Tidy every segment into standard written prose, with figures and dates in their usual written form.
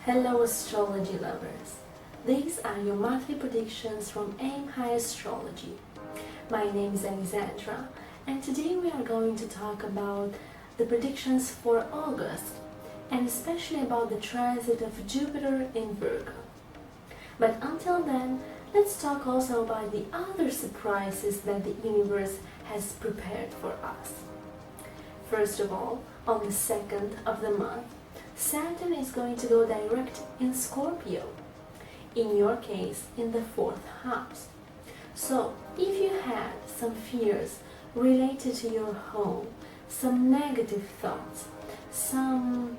Hello astrology lovers! These are your monthly predictions from Aim High Astrology. My name is Alexandra and today we are going to talk about the predictions for August and especially about the transit of Jupiter in Virgo. But until then, let's talk also about the other surprises that the universe has prepared for us. First of all, on the 2nd of the month, Saturn is going to go direct in Scorpio, in your case in the 4th house. So if you had some fears related to your home, some negative thoughts, some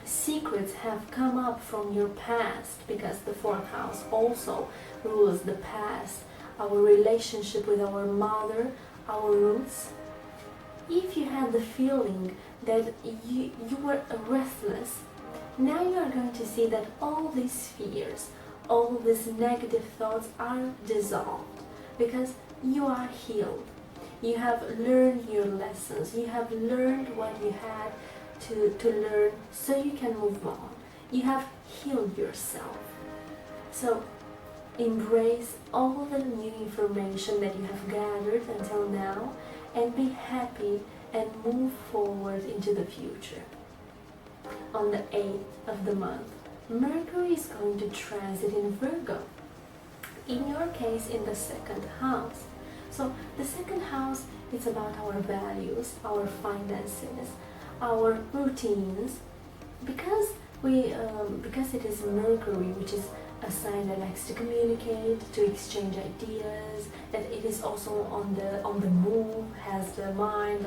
secrets have come up from your past, because the 4th house also rules the past, our relationship with our mother, our roots. If you had the feeling that you were restless, now you are going to see that all these fears, all these negative thoughts are dissolved because you are healed. You have learned your lessons, you have learned what you had to learn so you can move on. You have healed yourself. So embrace all the new information that you have gathered until now and be happy and move forward into the future. On the 8th of the month, Mercury is going to transit in Virgo, in your case in the 2nd house. So the 2nd house, it's about our values, our finances, our routines, because it is Mercury, which is a sign that likes to communicate, to exchange ideas, that it is also on the move, has the mind.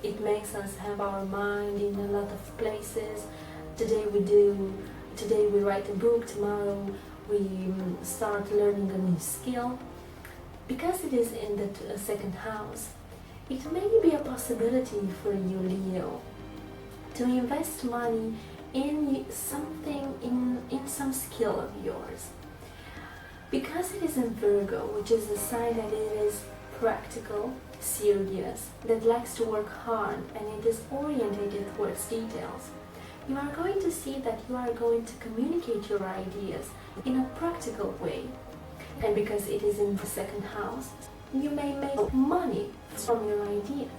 It makes us have our mind in a lot of places. Today we write a book, tomorrow we start learning a new skill. Because it is in the 2nd house, it may be a possibility for you, Leo, to invest money in something, in some skill of yours. Because it is in Virgo, which is a sign that it is practical, serious, that likes to work hard, and it is orientated towards details, you are going to see that you are going to communicate your ideas in a practical way. And because it is in the 2nd house, you may make money from your ideas.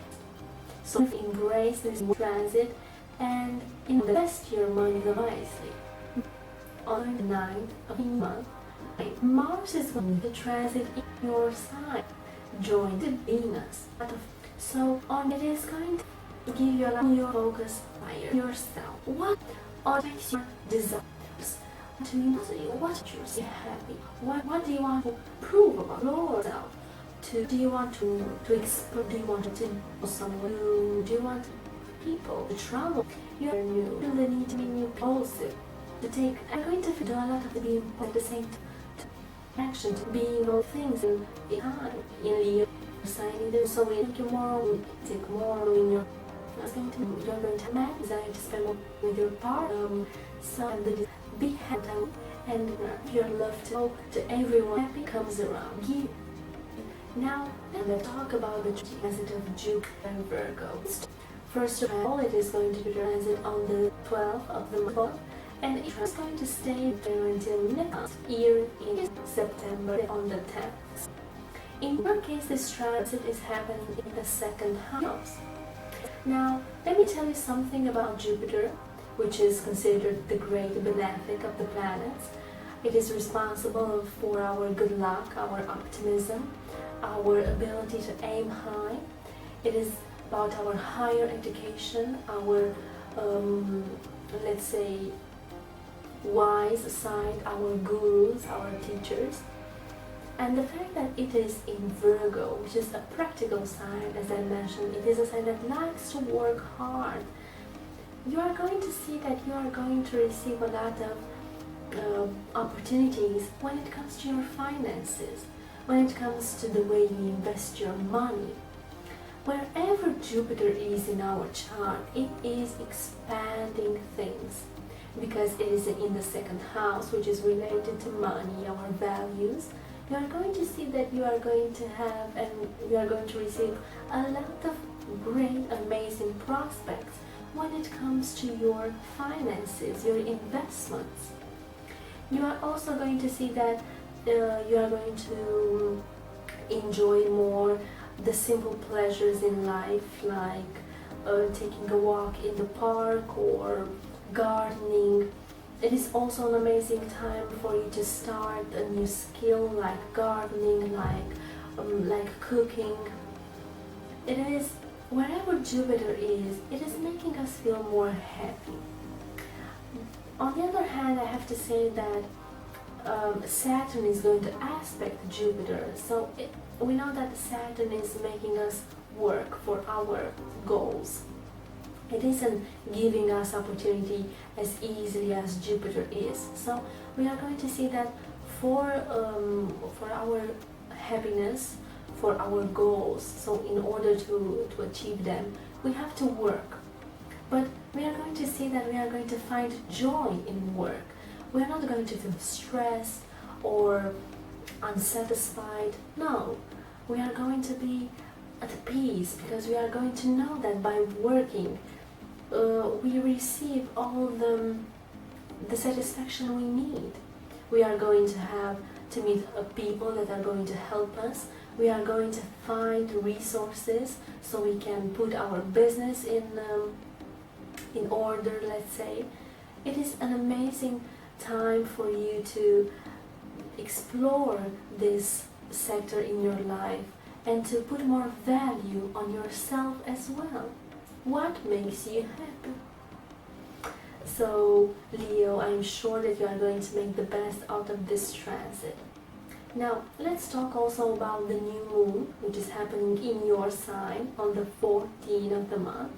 So embrace this transit and invest your money wisely. On the 9th of the month, Mars is going to transit in your sign, join the Venus. So it is going to give you a lot of focus on yourself. What makes your desires? What makes you happy? What do you want to prove about yourself? Do you want to explore? Do you want to know someone new? Do you want people to travel? You really need to be impulsive. I'm going to do a lot of being at the same time. Action to being all things in time in Leo sign. So we take more in your. You're going to have a desire to spend more with your partner. Be happy and your love to everyone. Happy comes around you. Now let's talk about the transit of Jupiter and Virgo. First of all, it is going to transit on the 12th of the month, and it is going to stay there until next year in September on the 10th. In your case, this transit is happening in the 2nd house. Now, let me tell you something about Jupiter, which is considered the great benefic of the planets. It is responsible for our good luck, our optimism, our ability to aim high. It is about our higher education, our, let's say, wise side, our gurus, our teachers. And the fact that it is in Virgo, which is a practical sign, as I mentioned, it is a sign that likes to work hard. You are going to see that you are going to receive a lot of opportunities when it comes to your finances, when it comes to the way you invest your money. Wherever Jupiter is in our chart, it is expanding things, because it is in the 2nd house, which is related to money, our values. You are going to see that you are going to have and you are going to receive a lot of great, amazing prospects when it comes to your finances, your investments. You are also going to see that you are going to enjoy more the simple pleasures in life, like taking a walk in the park or gardening. It is also an amazing time for you to start a new skill like gardening, like cooking. It is, wherever Jupiter is, it is making us feel more happy. On the other hand, I have to say that Saturn is going to aspect Jupiter, so we know that Saturn is making us work for our goals. It isn't giving us opportunity as easily as Jupiter is. So we are going to see that for our happiness, for our goals, so in order to achieve them, we have to work. But we are going to see that we are going to find joy in work. We are not going to feel stressed or unsatisfied. No, we are going to be at peace, because we are going to know that by working we receive all the satisfaction we need. We are going to have to meet people that are going to help us. We are going to find resources so we can put our business in order, let's say. It is an amazing time for you to explore this sector in your life and to put more value on yourself as well. What makes you happy? So, Leo, I'm sure that you are going to make the best out of this transit. Now, let's talk also about the new moon, which is happening in your sign on the 14th of the month.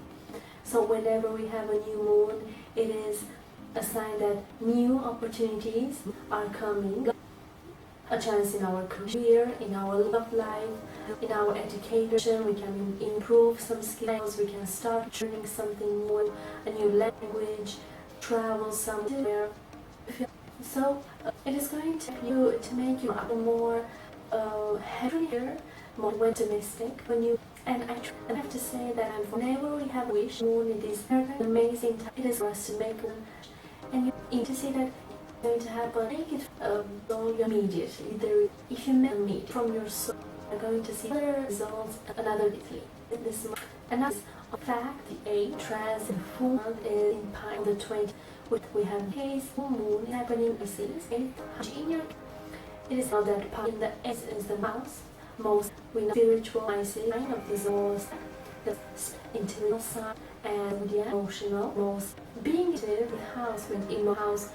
So whenever we have a new moon, it is a sign that new opportunities are coming. A chance in our career, in our love life, in our education. We can improve some skills, we can start learning something new, a new language, travel somewhere. So it is going to make you more happier, more optimistic. And I have to say that whenever we have a wish moon, it is an amazing time. It is for us to make one, and you need to see that going to happen. Make it immediately. If you meet from your soul, you're going to see other results another day. This month. And as a fact, the 8th transit full month is in Pi on the 20th. We have case full moon happening in your. It is not that Pi in the 8th is the most we know spiritual sign of the zodiac, the interior sign, and the emotional most being into the house with emo house.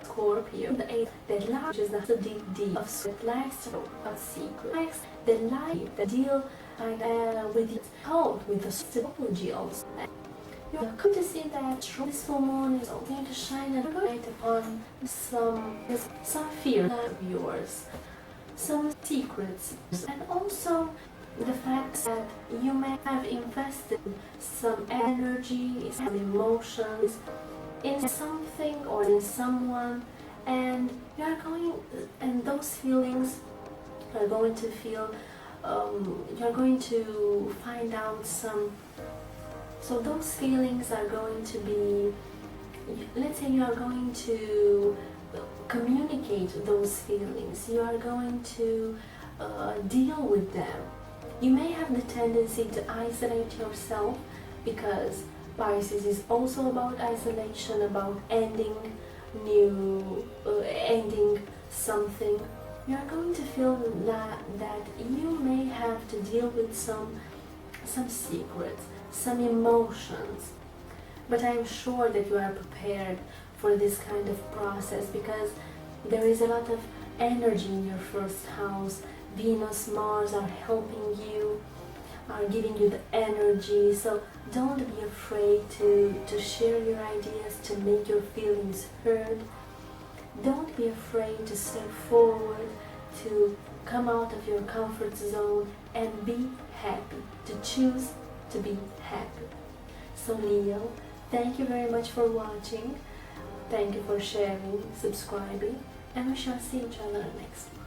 Scorpio, the 8th, that large is the deep of sweat lifestyle of secrets, the light, the deal with the code, with the psychology also. You are going to see that this full moon is going to shine a light upon some fear of yours, some secrets, and also the fact that you may have invested some energy, some emotions in something or in someone, and you are and those feelings are going to feel, you're going to find out so those feelings are going to be, let's say you are going to communicate those feelings, you are going to deal with them. You may have the tendency to isolate yourself, because Pisces is also about isolation, about ending something. You are going to feel that you may have to deal with some secrets, some emotions. But I'm sure that you are prepared for this kind of process, because there is a lot of energy in your first house. Venus, Mars are helping you, are giving you the energy. So don't be afraid to share your ideas, to make your feelings heard. Don't be afraid to step forward, to come out of your comfort zone and be happy, to choose to be happy. So Leo, thank you very much for watching. Thank you for sharing, subscribing, and we shall see each other next time.